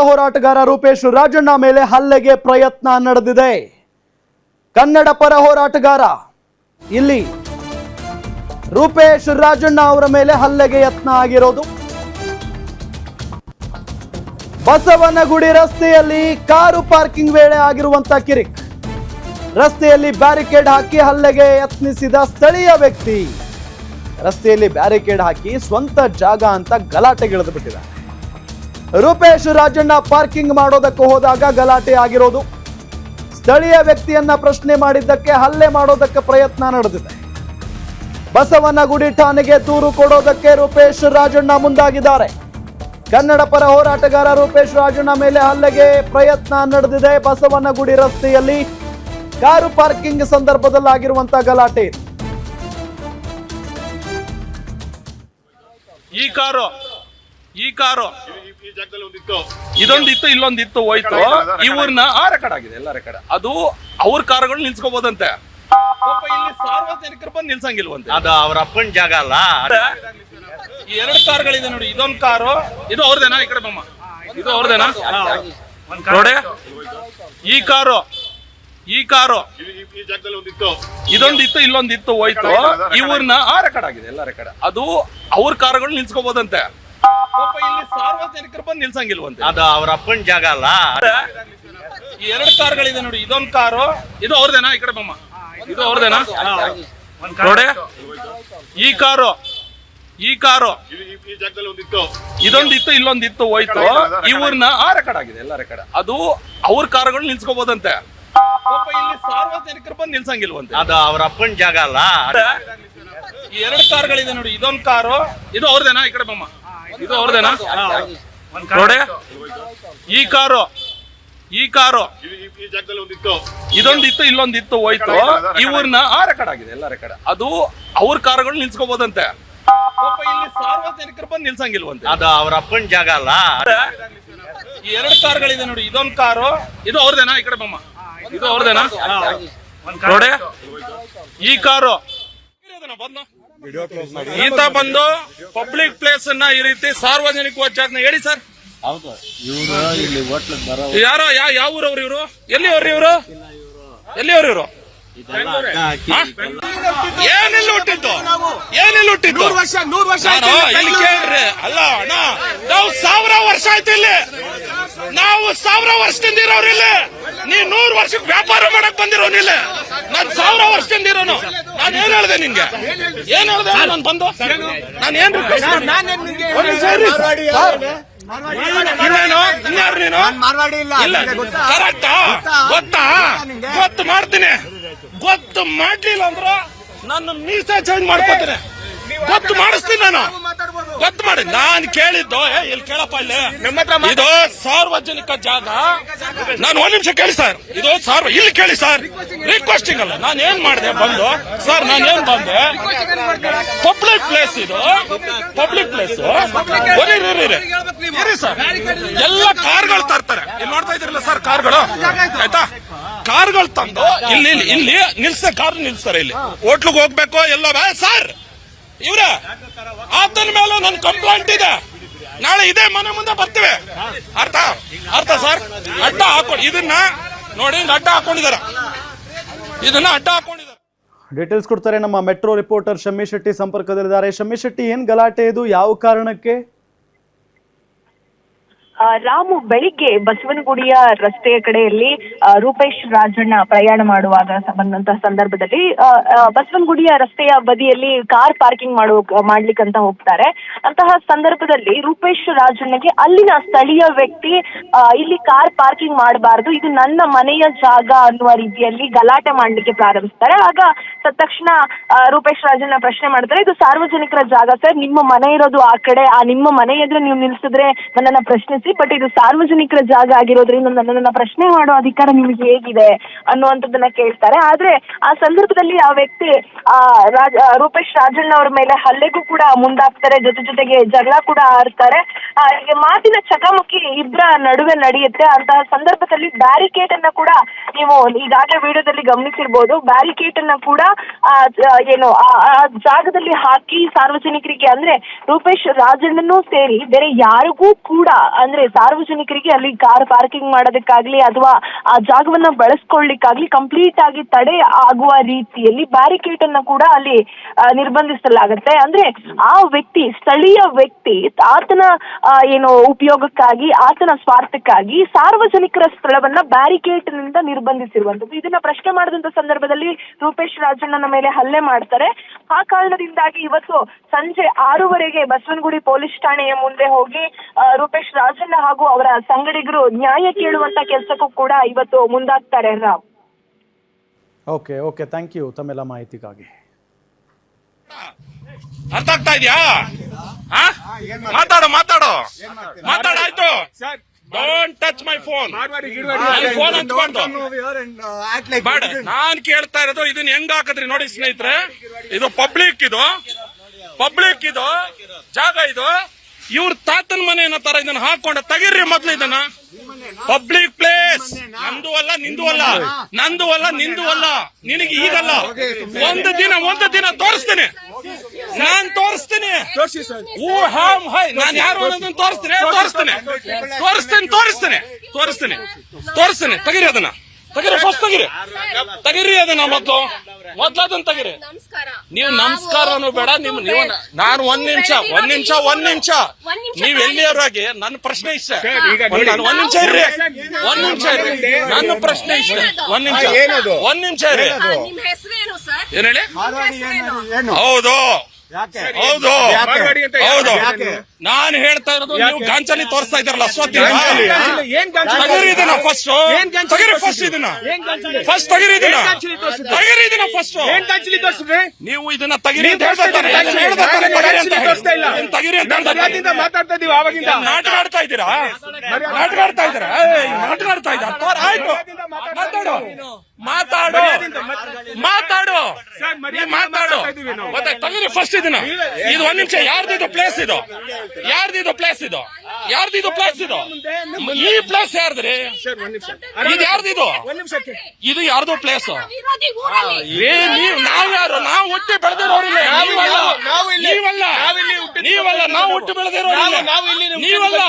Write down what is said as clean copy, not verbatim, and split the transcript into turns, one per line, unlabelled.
ಹೋರಾಟಗಾರ ರೂಪೇಶ್ ರಾಜಣ್ಣ ಮೇಲೆ ಹಲ್ಲೆಗೆ ಪ್ರಯತ್ನ ನಡೆದಿದೆ. ಕನ್ನಡ ಪರ ಹೋರಾಟಗಾರ ಇಲ್ಲಿ ರೂಪೇಶ್ ರಾಜಣ್ಣ ಅವರ ಮೇಲೆ ಹಲ್ಲೆಗೆ ಯತ್ನ ಆಗಿರೋದು. ಬಸವನಗುಡಿ ರಸ್ತೆಯಲ್ಲಿ ಕಾರು ಪಾರ್ಕಿಂಗ್ ವೇಳೆ ಆಗಿರುವಂತ ಕಿರಿಕ್. ರಸ್ತೆಯಲ್ಲಿ ಬ್ಯಾರಿಕೇಡ್ ಹಾಕಿ ಹಲ್ಲೆಗೆ ಯತ್ನಿಸಿದ ಸ್ಥಳೀಯ ವ್ಯಕ್ತಿ ರಸ್ತೆಯಲ್ಲಿ ಬ್ಯಾರಿಕೇಡ್ ಹಾಕಿ ಸ್ವಂತ ಜಾಗ ಅಂತ ಗಲಾಟೆಗಿಳಿದು ಬಿಟ್ಟಿದ್ದಾರೆ. ರೂಪೇಶ್ ರಾಜಣ್ಣ ಪಾರ್ಕಿಂಗ್ ಮಾಡೋದಕ್ಕೆ ಹೋದಾಗ ಗಲಾಟೆ ಆಗಿರೋದು. ಸ್ಥಳೀಯ ವ್ಯಕ್ತಿಯನ್ನ ಪ್ರಶ್ನೆ ಮಾಡಿದ್ದಕ್ಕೆ ಹಲ್ಲೆ ಮಾಡೋದಕ್ಕೆ ಪ್ರಯತ್ನ ನಡೆದಿದೆ. ಬಸವನಗುಡಿ ಠಾಣೆಗೆ ದೂರು ಕೊಡೋದಕ್ಕೆ ರೂಪೇಶ್ ರಾಜಣ್ಣ ಮುಂದಾಗಿದ್ದಾರೆ. ಕನ್ನಡ ಪರ ಹೋರಾಟಗಾರ ರೂಪೇಶ್ ರಾಜಣ್ಣ ಮೇಲೆ ಹಲ್ಲೆಗೆ ಪ್ರಯತ್ನ ನಡೆದಿದೆ. ಬಸವನಗುಡಿ ರಸ್ತೆಯಲ್ಲಿ ಕಾರು ಪಾರ್ಕಿಂಗ್ ಸಂದರ್ಭದಲ್ಲಿ ಆಗಿರುವಂತಹ ಗಲಾಟೆ.
ಈ ಕಾರು ಇದೊಂದಿತ್ತು ಇಲ್ಲೊಂದಿತ್ತು ಹೋಯ್ತು. ಇವ್ರನ್ನ ರೆಕಾರ್ಡ್ ಆಗಿದೆ, ಎಲ್ಲ ರೆಕಾರ್ಡ್. ಅದು ಅವ್ರ ಕಾರುಗಳು ನಿಲ್ಸ್ಕೋಬಹುದಂತೆ. ಇಲ್ಲಿ ಸಾರ್ವಜನಿಕರು ಬಂದು ನಿಲ್ಸಂಗಿಲ್ವಂತೆ.
ಅದು ಅವ್ರ ಅಪ್ಪನ ಜಾಗ ಅಲ್ಲ.
ಈ 2 ಕಾರುಗಳಿದೆ ನೋಡಿ. ಇದೊಂದು ಕಾರು, ಇದು ಅವ್ರದೇನಾ? ಈ ಕಡೆ ಬಮ್ಮ, ಇದು ಅವ್ರದೇನಾ ನೋಡಿ. ಈ ಕಾರು ಇದೊಂದಿತ್ತು ಇಲ್ಲೊಂದಿತ್ತು ಹೋಯ್ತು. ಇವ್ರನ್ನ ರೆಕಾರ್ಡ್ ಆಗಿದೆ, ಎಲ್ಲ ರೆಕಾರ್ಡ್. ಅದು ಅವ್ರ ಕಾರುಗಳು ನಿಲ್ಸ್ಕೋಬಹುದಂತೆ. ಇಲ್ಲಿ ಸಾರ್ವಜನಿಕರು ಬಂದು ನಿಲ್ಸಂಗಿಲ್ವಂತೆ.
ಅದು ಅವ್ರ ಅಪ್ಪನ ಜಾಗ ಅಲ್ಲ.
ಈ 2 ಕಾರುಗಳಿದೆ ನೋಡಿ. ಇದೊಂದು ಕಾರು, ಇದು ಅವ್ರದೇನಾ? ಈ ಕಡೆ ಬಮ್ಮ, ಇದು ಅವ್ರದೇನಾ ನೋಡಿ. ಈ ಕಾರು ಇದೊಂದಿತ್ತು ಇಲ್ಲೊಂದಿತ್ತು ಹೋಯ್ತು. ಇವ್ರನ್ನ ರೆಕಾರ್ಡ್ ಆಗಿದೆ, ಎಲ್ಲ ರೆಕಾರ್ಡ್. ಅದು ಅವ್ರ ಕಾರುಗಳು ನಿಲ್ಸ್ಕೋಬಹುದಂತೆ. ಇಲ್ಲಿ ಸಾರ್ವಜನಿಕರು ಬಂದು ನಿಲ್ಸಂಗಿಲ್ವಂತೆ.
ಅದು ಅವ್ರ ಅಪ್ಪನ ಜಾಗ ಅಲ್ಲ.
ಈ 2 ಕಾರುಗಳಿದೆ ನೋಡಿ. ಇದೊಂದು ಕಾರು, ಇದು ಅವ್ರದೇನಾ? ಈ ಕಡೆ ಬಮ್ಮ, ಇದು ಅವ್ರದೇನಾ ನೋಡಿ. ಈ ಕಾರು ಇದೊಂದಿತ್ತು ಇಲ್ಲೊಂದಿತ್ತು ಹೋಯ್ತು. ಇವ್ರನ್ನ ರೆಕಾರ್ಡ್ ಆಗಿದೆ, ಎಲ್ಲ ರೆಕಾರ್ಡ್. ಅದು ಅವ್ರ ಕಾರುಗಳು ನಿಲ್ಸ್ಕೋಬಹುದಂತೆ. ಇಲ್ಲಿ ಸಾರ್ವಜನಿಕರು ಬಂದು ನಿಲ್ಸಂಗಿಲ್ವಂತೆ.
ಅದು ಅವ್ರ ಅಪ್ಪನ ಜಾಗ ಅಲ್ಲ.
ಈ 2 ಕಾರುಗಳಿದೆ ನೋಡಿ. ಇದೊಂದು ಕಾರು, ಇದು ಅವ್ರದೇನಾ? ಈ ಕಡೆ ಬಮ್ಮ, ಇದು ಅವ್ರದೇನಾ ನೋಡಿ. ಈ ಕಾರು ಈತ ಬಂದು ಪಬ್ಲಿಕ್ ಪ್ಲೇಸ್ ಅನ್ನ ಈ ರೀತಿ ಸಾರ್ವಜನಿಕ ಜಾಗನ ಹೇಳಿ ಸರ್. ಯಾರೋ ಯಾವ ಊರವ್ರು ಇವರು? ಎಲ್ಲಿಯವ್ರು ಇವರು? ಎಲ್ಲಿಯವ್ರು ಇವರು? ಏನೆಲ್ಲ ಹುಟ್ಟಿದ್ದು? ಏನೆಲ್ಲ ಹುಟ್ಟಿದ್ದು? ಇಲ್ಲಿ ಕೇಳ್ರಿ. ಅಲ್ಲ ಅಣ್ಣ, ನಾವು 1000 ವರ್ಷ ಆಯ್ತು ಇಲ್ಲಿ. ನಾವು 1000 ವರ್ಷದಿಂದ ಇರೋರು ಇಲ್ಲಿ. ನೀ 100 ವರ್ಷಕ್ಕೆ ವ್ಯಾಪಾರ ಮಾಡಕ್ ಬಂದಿರೋನಿಲ್ಲ. ನಾನ್ 1000 ವರ್ಷದಿಂದ ಇರೋನು. ನಾನು ಏನ್ ಹೇಳ್ದೆ ನಿನ್ಗೆ? ಏನ್ ಹೇಳ್ದೆ? ನಾನು ಬಂದು ನಾನು ಏನ್ ಕರೆಕ್ಟಾ? ಗೊತ್ತು ಮಾಡ್ತೀನಿ. ಗೊತ್ತು ಮಾಡ್ಲಿಲ್ಲ ಅಂದ್ರ ನನ್ನ ಮೀಸೆ ಚೇಂಜ್ ಮಾಡ್ಕೋತೀನಿ. ಗೊತ್ತು ಮಾಡಿಸ್ತೀನಿ ನಾನು. ಗೊತ್ತು ಮಾಡಿ. ನಾನು ಕೇಳಿದ್ದು ಇಲ್ಲಿ ಕೇಳಪ್ಪ, ಇಲ್ಲಿ ಇದು ಸಾರ್ವಜನಿಕ ಜಾಗ. ನಾನು 1 ನಿಮಿಷ ಕೇಳಿ ಸರ್. ಇದು ಇಲ್ಲಿ ಕೇಳಿ ಸರ್. ರಿಕ್ವೆಸ್ಟಿಂಗ್ ಅಲ್ಲ. ನಾನು ಏನ್ ಮಾಡಿದೆ ಬಂದು ಸರ್? ನಾನು ಏನ್ ಬಂದೆ? ಪಬ್ಲಿಕ್ ಪ್ಲೇಸ್ ಇದು, ಪಬ್ಲಿಕ್ ಪ್ಲೇಸ್. ಇರಿ ಸರ್. ಎಲ್ಲ ಕಾರ್ಗಳು ತರ್ತಾರೆ. ಇಲ್ಲಿ ನೋಡ್ತಾ ಇದ್ರಲ್ಲ ಸರ್, ಕಾರ್ಗಳು ಆಯ್ತಾ? ಕಾರ್ಗಳು ತಂದು ಇಲ್ಲಿ ಕಾರ್ ನಿಲ್ಸ್ತಾರೆ. ಇಲ್ಲಿ ಹೋಟ್ಲಿಗೆ ಹೋಗ್ಬೇಕು ಎಲ್ಲ ಸರ್. ಇವ್ರ ಆತನ ಮೇಲೆ ನನ್ನ ಕಂಪ್ಲೇಂಟ್ ಇದೆ. ನಾಳೆ ಇದೇ ಮನೆ ಮುಂದೆ ಬರ್ತೀವಿ. ಅರ್ಥ ಸರ್? ಅಡ್ಡ ಹಾಕೊಂಡು ಇದನ್ನ ನೋಡಿ, ಅಡ್ಡ ಹಾಕೊಂಡಿದಾರ. ಇದನ್ನ ಅಡ್ಡ ಹಾಕೊಂಡಿದ್ದಾರೆ.
ಡೀಟೇಲ್ಸ್ ಕೊಡ್ತಾರೆ ನಮ್ಮ ಮೆಟ್ರೋ ರಿಪೋರ್ಟರ್ ಶಮ್ಮಿ ಶೆಟ್ಟಿ ಸಂಪರ್ಕದಲ್ಲಿದ್ದಾರೆ. ಶಮ್ಮಿ ಶೆಟ್ಟಿ, ಏನ್ ಗಲಾಟೆ ಇದು? ಯಾವ ಕಾರಣಕ್ಕೆ?
ರಾಮು, ಬೆಳಿಗ್ಗೆ ಬಸವನಗುಡಿಯ ರಸ್ತೆಯ ಕಡೆಯಲ್ಲಿ ರೂಪೇಶ್ ರಾಜಣ್ಣ ಪ್ರಯಾಣ ಮಾಡುವಾಗ ಬಂದಂತಹ ಸಂದರ್ಭದಲ್ಲಿ ಬಸವನಗುಡಿಯ ರಸ್ತೆಯ ಬದಿಯಲ್ಲಿ ಕಾರ್ ಪಾರ್ಕಿಂಗ್ ಮಾಡ್ಲಿಕ್ಕಂತ ಹೋಗ್ತಾರೆ. ಅಂತಹ ಸಂದರ್ಭದಲ್ಲಿ ರೂಪೇಶ್ ರಾಜಣ್ಣಗೆ ಅಲ್ಲಿನ ಸ್ಥಳೀಯ ವ್ಯಕ್ತಿ ಇಲ್ಲಿ ಕಾರ್ ಪಾರ್ಕಿಂಗ್ ಮಾಡಬಾರ್ದು, ಇದು ನನ್ನ ಮನೆಯ ಜಾಗ ಅನ್ನುವ ರೀತಿಯಲ್ಲಿ ಗಲಾಟೆ ಮಾಡ್ಲಿಕ್ಕೆ ಪ್ರಾರಂಭಿಸ್ತಾರೆ. ಆಗ ತಕ್ಷಣ ರೂಪೇಶ್ ರಾಜಣ್ಣ ಪ್ರಶ್ನೆ ಮಾಡ್ತಾರೆ, ಇದು ಸಾರ್ವಜನಿಕರ ಜಾಗ ಸರ್, ನಿಮ್ಮ ಮನೆ ಇರೋದು ಆ ಕಡೆ, ನಿಮ್ಮ ಮನೆ ಎದುರು ನೀವು ನಿಲ್ಸಿದ್ರೆ ನನ್ನನ್ನ ಪ್ರಶ್ನಿಸಿ, ಬಟ್ ಇದು ಸಾರ್ವಜನಿಕರ ಜಾಗ ಆಗಿರೋದ್ರಿಂದ ನನ್ನನ್ನ ಪ್ರಶ್ನೆ ಮಾಡೋ ಅಧಿಕಾರ ನಿಮ್ಗೆ ಹೇಗಿದೆ ಅನ್ನುವಂಥದ್ದನ್ನ ಕೇಳ್ತಾರೆ. ಆದ್ರೆ ಆ ಸಂದರ್ಭದಲ್ಲಿ ಆ ವ್ಯಕ್ತಿ ರೂಪೇಶ್ ರಾಜಣ್ಣ ಅವ್ರ ಮೇಲೆ ಹಲ್ಲೆಗೂ ಕೂಡ ಮುಂದಾಗ್ತಾರೆ. ಜೊತೆಗೆ ಜಗಳ ಕೂಡ ಆಡ್ತಾರೆ. ಮಾತಿನ ಚಕಮಕಿ ಇಬ್ಬರ ನಡುವೆ ನಡೆಯುತ್ತೆ. ಅಂತಹ ಸಂದರ್ಭದಲ್ಲಿ ಬ್ಯಾರಿಕೇಡ್ ಅನ್ನ ಕೂಡ ನೀವು ಈಗಾಗಲೇ ವಿಡಿಯೋದಲ್ಲಿ ಗಮನಿಸಿರ್ಬೋದು. ಬ್ಯಾರಿಕೇಡ್ ಅನ್ನ ಕೂಡ ಆ ಜಾಗದಲ್ಲಿ ಹಾಕಿ ಸಾರ್ವಜನಿಕರಿಗೆ, ಅಂದ್ರೆ ರೂಪೇಶ್ ರಾಜಣ್ಣನೂ ಸೇರಿ ಬೇರೆ ಯಾರಿಗೂ ಕೂಡ, ಅಂದ್ರೆ ಅಂದ್ರೆ ಸಾರ್ವಜನಿಕರಿಗೆ ಅಲ್ಲಿ ಕಾರ್ ಪಾರ್ಕಿಂಗ್ ಮಾಡೋದಕ್ಕಾಗ್ಲಿ ಅಥವಾ ಆ ಜಾಗವನ್ನ ಬಳಸ್ಕೊಳ್ಳಿಕ್ಕಾಗ್ಲಿ ಕಂಪ್ಲೀಟ್ ಆಗಿ ತಡೆ ಆಗುವ ರೀತಿಯಲ್ಲಿ ಬ್ಯಾರಿಕೇಡ್ ಅನ್ನ ಕೂಡ ಅಲ್ಲಿ ನಿರ್ಬಂಧಿಸಲಾಗುತ್ತೆ. ಅಂದ್ರೆ ಆ ವ್ಯಕ್ತಿ, ಸ್ಥಳೀಯ ವ್ಯಕ್ತಿ ಆತನ ಏನು ಉಪಯೋಗಕ್ಕಾಗಿ, ಆತನ ಸ್ವಾರ್ಥಕ್ಕಾಗಿ ಸಾರ್ವಜನಿಕರ ಸ್ಥಳವನ್ನ ಬ್ಯಾರಿಕೇಡ್ ನಿಂದ ನಿರ್ಬಂಧಿಸಿರುವಂತದ್ದು. ಇದನ್ನ ಪ್ರಶ್ನೆ ಮಾಡಿದಂತ ಸಂದರ್ಭದಲ್ಲಿ ರೂಪೇಶ್ ರಾಜಣ್ಣನ ಮೇಲೆ ಹಲ್ಲೆ ಮಾಡ್ತಾರೆ. ಆ ಕಾರಣದಿಂದಾಗಿ ಇವತ್ತು ಸಂಜೆ 6:00 ಬಸವನಗುಡಿ ಪೊಲೀಸ್ ಠಾಣೆಯ ಮುಂದೆ ಹೋಗಿ ರೂಪೇಶ್ ರಾಜಣ್ಣ ಹಾಗೂ ಅವರ ಸಂಗಡಿಗರು ನ್ಯಾಯ ಕೇಳುವಂತ ಕೆಲಸಕ್ಕೂ ಕೂಡ ಇವತ್ತು ಮುಂದಾಗ್ತಾರೆ. Rao,
okay okay, thank you ತಮ್ಮೆಲ್ಲ ಮಾಹಿತಿಗಾಗಿ.
ಅರ್ಥ ಆಗ್ತಾ ಇದೆಯಾ? ಮಾತಾಡಾಯ್ತು. Don't touch my phone. Phone ಹಂಚ್ಕೊಂಡು ನಾನ್ ಕೇಳ್ತಾ ಇರೋದು ಇದನ್ನ ಹೆಂಗ್ ಹಾಕದ್ರಿ ನೋಡಿ ಸ್ನೇಹಿತರೆ. ಇದು ಪಬ್ಲಿಕ್ ಜಾಗ. ಇದು ಇವ್ರ ತಾತನ ಮನೆ ಅನ್ನೋ ತರ ಇದನ್ನ ಹಾಕೊಂಡ ತೆಗಿರ್ರಿ ಮೊದ್ಲು ಇದನ್ನ. Public place. ನಂದು ಅಲ್ಲ, ನಿಂದು ಅಲ್ಲ. ನಿನಗೆ ಈಗಲ್ಲ, ಒಂದು ದಿನ ತೋರಿಸ್ತೀನಿ. ನಾನ್ ತೋರಿಸ್ತೀನಿ. ನಾನು ಯಾರು ಅನ್ನೋದನ್ನ ತೋರಿಸ್ತೀನಿ. ತೆಗಿರಿ ಅದನ್ನ, ಫಸ್ಟ್ ತೆಗಿರಿ ಅದನ್ನ ಮೊದ್ಲು ಅದನ್ನ ತೆಗಿರಿ. ನೀವು ನಮಸ್ಕಾರನು ಬೇಡ. ನೀವು ನಾನು ಒಂದ್ ನಿಮಿಷ ನೀವ್ ಎಲ್ಲಿಯವರಾಗಿ ನನ್ನ ಪ್ರಶ್ನೆ ಇಷ್ಟ. ಒಂದ್ ನಿಮಿಷ ಇರ್ರಿ. ನನ್ನ ಪ್ರಶ್ನೆ ಇಷ್ಟ. ಒಂದ್ ನಿಮಿಷ ಇರ್ರಿ. ಏನ್ ಹೇಳಿ? ಹೌದು. ನಾನು ಹೇಳ್ತಾ ಇರೋದು, ನೀವು ಗಾಂಚಲಿ ತೋರಿಸ್ತಾ ಇದ್ದಾರಲ್ಲ ನೀವು ಇದನ್ನ ತಗಿರಿ ಅಂತ ನಾಟಕ ಆಡ್ತಾ ಇದ್ದೀರಾ? ಆಯ್ತು, ಮಾತಾಡು. ಮತ್ತೆ ತಗಿರಿ ಫಸ್ಟ್ ಇದನ್ನ. ಇದು ಒಂದ್ ನಿಮಿಷ. ಯಾರ್ದಿದು ಪ್ಲೇಸ್ ಇದು? ಈ ಪ್ಲೇಸ್ ಯಾರ್ದ್ರಿ? ಇದು ಯಾರ್ದಿದು? ಇದು ಯಾರ್ದು ಪ್ಲೇಸ್? ನಾವ್ಯಾರು? ನಾವು ಹುಟ್ಟಿ ಬೆಳೆದಿರೋರಿಲ್ಲ. ನೀವಲ್ಲ. ನಾವು ಹುಟ್ಟಿ ಬೆಳೆದಿರೋರಿಲ್ಲ. ನೀವಲ್ಲ.